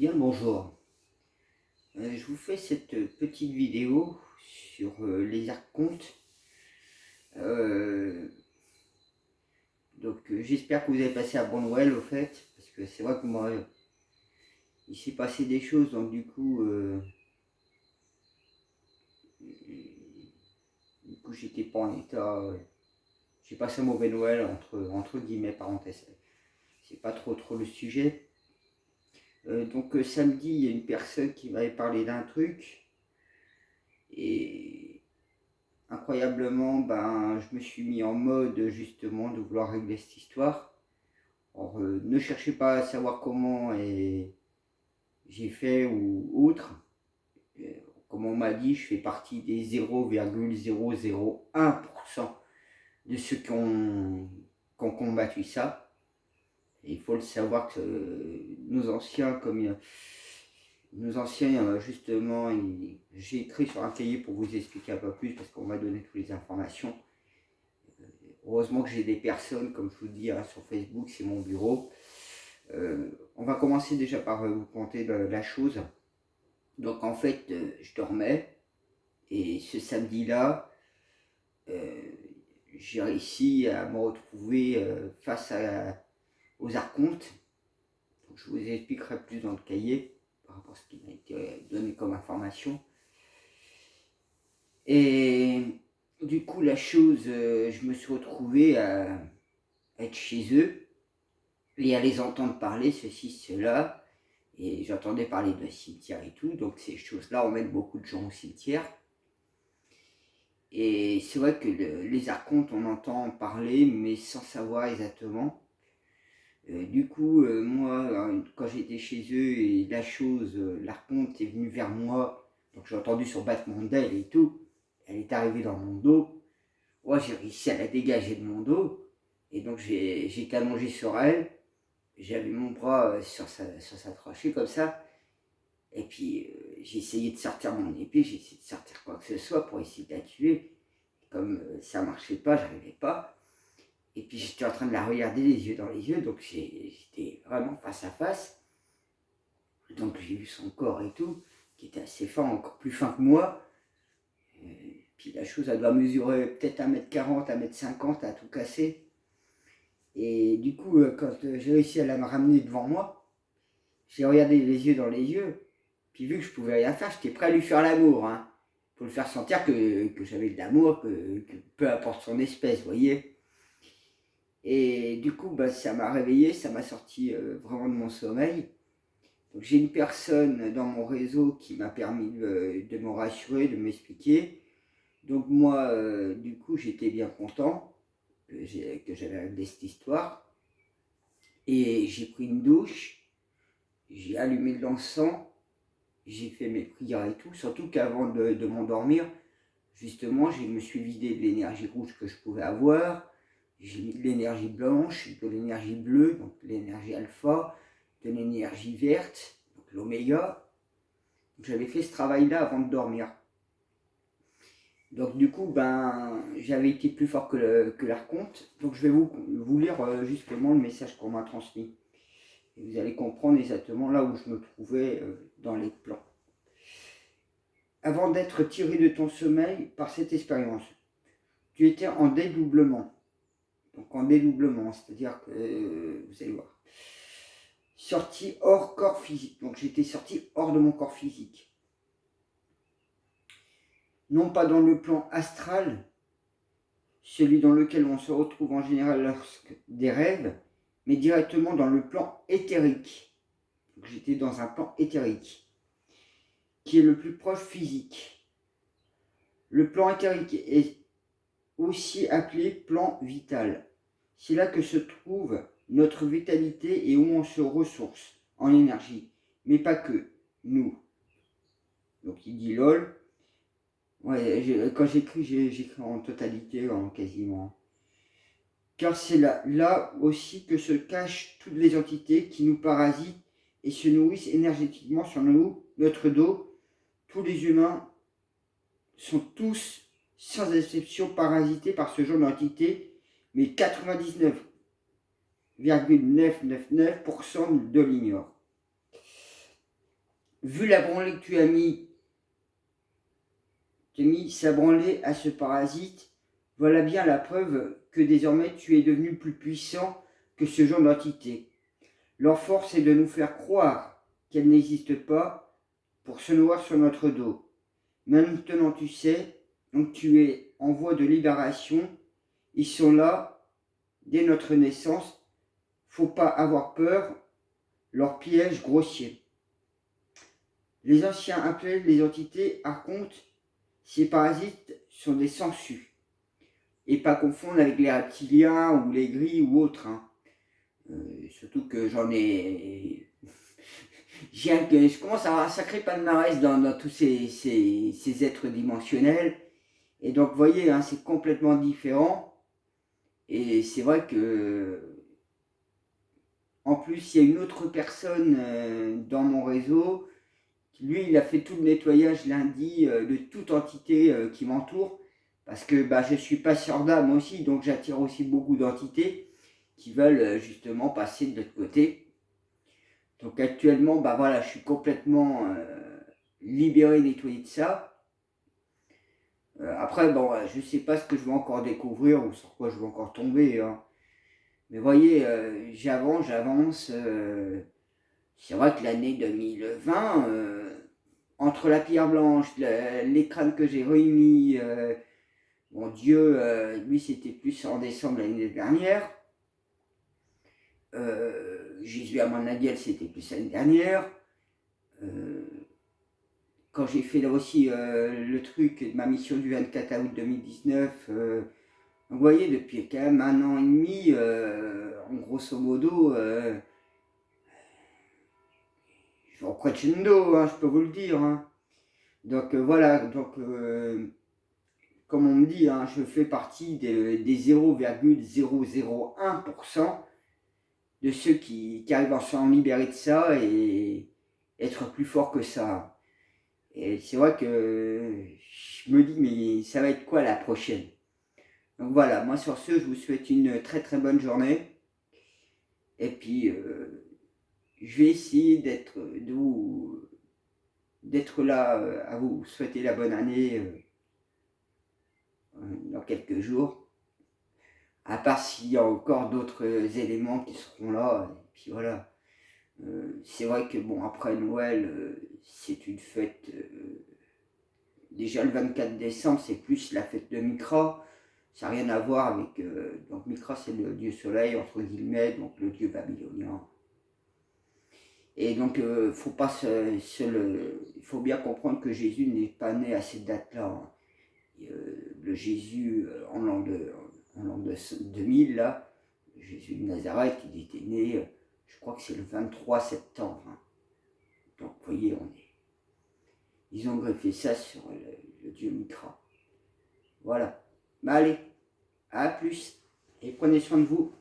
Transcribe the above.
Bien le bonjour. Je vous fais cette petite vidéo sur les archontes. Euh, J'espère que vous avez passé un bon Noël au fait, parce que c'est vrai que moi, il s'est passé des choses, donc du coup j'étais pas en état. J'ai passé un mauvais Noël entre guillemets parenthèses. C'est pas trop le sujet. Samedi, il y a une personne qui m'avait parlé d'un truc et incroyablement, je me suis mis en mode justement de vouloir régler cette histoire. Alors, ne cherchez pas à savoir comment j'ai fait ou autre. Comme on m'a dit, je fais partie des 0,001% de ceux qui ont combattu ça. Et il faut le savoir que nos anciens, justement, j'ai écrit sur un cahier pour vous expliquer un peu plus parce qu'on m'a donné toutes les informations. Heureusement que j'ai des personnes, comme je vous dis, sur Facebook, c'est mon bureau. On va commencer déjà par vous conter la chose. Donc en fait, je dormais et ce samedi-là, j'ai réussi à me retrouver face aux archontes. Donc, je vous expliquerai plus dans le cahier par rapport à ce qui m'a été donné comme information. Et du coup, la chose, je me suis retrouvé à être chez eux et à les entendre parler, ceci, cela. Et j'entendais parler de cimetière et tout, donc ces choses-là emmènent beaucoup de gens au cimetière. Et c'est vrai que les archontes, on entend parler, mais sans savoir exactement. Moi, quand j'étais chez eux et l'archonte est venue vers moi, donc j'ai entendu son battement d'aile et tout, elle est arrivée dans mon dos. Moi, j'ai réussi à la dégager de mon dos, et donc j'étais allongé sur elle, j'avais mon bras sur sa trachée comme ça, et puis j'ai essayé de sortir mon épée, j'ai essayé de sortir quoi que ce soit pour essayer de la tuer. Comme ça marchait pas, j'arrivais pas. Et puis j'étais en train de la regarder les yeux dans les yeux, donc j'étais vraiment face à face. Donc j'ai vu son corps et tout, qui était assez fin, encore plus fin que moi. Puis la chose, elle doit mesurer peut-être 1m40, 1m50 à tout casser. Et du coup, quand j'ai réussi à la ramener devant moi, j'ai regardé les yeux dans les yeux. Puis vu que je pouvais rien faire, j'étais prêt à lui faire l'amour. Pour le faire sentir que j'avais de l'amour, que peu importe son espèce, vous voyez. Et du coup, ça m'a réveillé, ça m'a sorti vraiment de mon sommeil. Donc, j'ai une personne dans mon réseau qui m'a permis de me rassurer, de m'expliquer. Donc moi, du coup, j'étais bien content que j'avais réglé cette histoire. Et j'ai pris une douche, j'ai allumé de l'encens, j'ai fait mes prières et tout. Surtout qu'avant de m'endormir, justement, je me suis vidé de l'énergie rouge que je pouvais avoir. J'ai mis de l'énergie blanche, de l'énergie bleue, donc l'énergie alpha, de l'énergie verte, donc l'oméga. J'avais fait ce travail-là avant de dormir. Donc du coup, j'avais été plus fort que l'archonte. Donc je vais vous lire justement le message qu'on m'a transmis. Et vous allez comprendre exactement là où je me trouvais dans les plans. Avant d'être tiré de ton sommeil par cette expérience, tu étais en dédoublement. Donc en dédoublement, c'est-à-dire que, vous allez voir, sorti hors corps physique. Donc j'étais sorti hors de mon corps physique. Non pas dans le plan astral, celui dans lequel on se retrouve en général lorsque des rêves, mais directement dans le plan éthérique. Donc j'étais dans un plan éthérique, qui est le plus proche physique. Le plan éthérique est aussi appelé plan vital. C'est là que se trouve notre vitalité et où on se ressource en énergie, mais pas que, nous. Donc il dit lol. Ouais, quand j'écris en totalité, en quasiment. Car c'est là aussi que se cachent toutes les entités qui nous parasitent et se nourrissent énergétiquement sur notre dos. Tous les humains sont tous, sans exception, parasités par ce genre d'entité, mais 99,999% de l'ignorent. vu la branlée que tu as mis sa branlée à ce parasite, voilà bien la preuve que désormais tu es devenu plus puissant que ce genre d'entité. Leur force est de nous faire croire qu'elle n'existe pas pour se nourrir sur notre dos. Maintenant tu sais, donc tu es en voie de libération, ils sont là dès notre naissance, faut pas avoir peur, leur piège grossier. Les anciens appelaient les entités archontes, ces parasites sont des sangsues, et pas confondre avec les reptiliens ou les gris ou autres. Hein. Surtout que j'en ai... je commence à avoir un sacré palmarès dans tous ces êtres dimensionnels. Et donc, vous voyez, hein, c'est complètement différent. Et c'est vrai que, en plus, il y a une autre personne dans mon réseau. Lui, il a fait tout le nettoyage lundi de toute entité qui m'entoure. Parce que je suis passeur d'âme aussi, donc j'attire aussi beaucoup d'entités qui veulent justement passer de l'autre côté. Donc actuellement, voilà, je suis complètement libéré, nettoyé de ça. Après, je ne sais pas ce que je vais encore découvrir ou sur quoi je vais encore tomber. Hein. Mais voyez, j'avance. C'est vrai que l'année 2020, entre la pierre blanche, les crânes que j'ai réunis, mon Dieu, lui c'était plus en décembre l'année dernière. Jésus à Monaguel, c'était plus l'année dernière. Quand j'ai fait là aussi le truc de ma mission du 24 août 2019, vous voyez, depuis quand même 1 an et demi, en grosso modo, je vais en crescendo, hein, je peux vous le dire. Hein. Donc voilà, donc comme on me dit, hein, je fais partie des 0,001% de ceux qui arrivent à s'en libérer de ça et être plus fort que ça. Et c'est vrai que je me dis, mais ça va être quoi la prochaine? Donc voilà, moi sur ce, je vous souhaite une très très bonne journée. Et puis, je vais essayer d'être là à vous souhaiter la bonne année dans quelques jours. À part s'il y a encore d'autres éléments qui seront là. Et puis voilà. C'est vrai que bon, après Noël, c'est une fête. Déjà le 24 décembre, c'est plus la fête de Mithra. Ça n'a rien à voir avec. Donc Mithra, c'est le dieu soleil, entre guillemets, donc le dieu babylonien. Et donc, faut pas il faut bien comprendre que Jésus n'est pas né à cette date-là. Hein. Le Jésus en l'an 2000, là, Jésus de Nazareth, il était né, je crois que c'est le 23 septembre. Hein. Donc, vous voyez, ils ont greffé ça sur le dieu Mithra. Voilà. Allez, à plus, et prenez soin de vous.